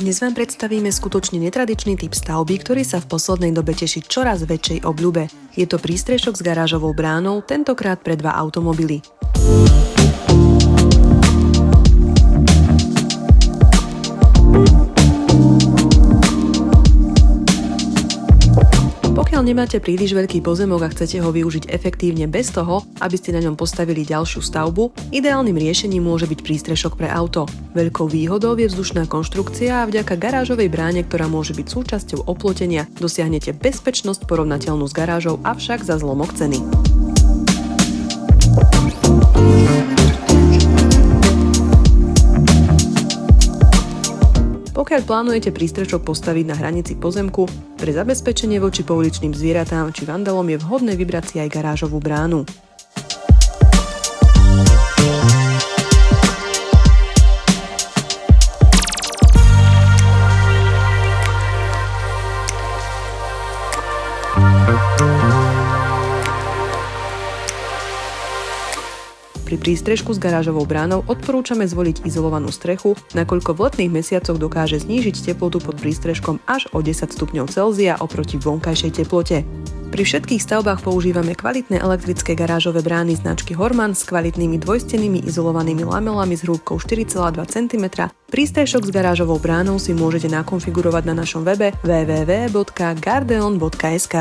Dnes vám predstavíme skutočne netradičný typ stavby, ktorý sa v poslednej dobe teší čoraz väčšej obľube. Je to prístrešok s garážovou bránou, tentokrát pre 2 automobily. Pokiaľ nemáte príliš veľký pozemok a chcete ho využiť efektívne bez toho, aby ste na ňom postavili ďalšiu stavbu, ideálnym riešením môže byť prístrešok pre auto. Veľkou výhodou je vzdušná konštrukcia a vďaka garážovej bráne, ktorá môže byť súčasťou oplotenia, dosiahnete bezpečnosť porovnateľnú s garážou, avšak za zlomok ceny. Pokiaľ plánujete prístrešok postaviť na hranici pozemku, pre zabezpečenie voči pouličným zvieratám či vandalom je vhodné vybrať si aj garážovú bránu. Pri prístrežku s garážovou bránou odporúčame zvoliť izolovanú strechu, nakoľko v letných mesiacoch dokáže znížiť teplotu pod prístrežkom až o 10 stupňov Celzia oproti vonkajšej teplote. Pri všetkých stavbách používame kvalitné elektrické garážové brány značky Horman s kvalitnými dvojstennými izolovanými lamelami s hrúbkou 4,2 cm. Prístrešok s garážovou bránou si môžete nakonfigurovať na našom webe www.gardeon.sk.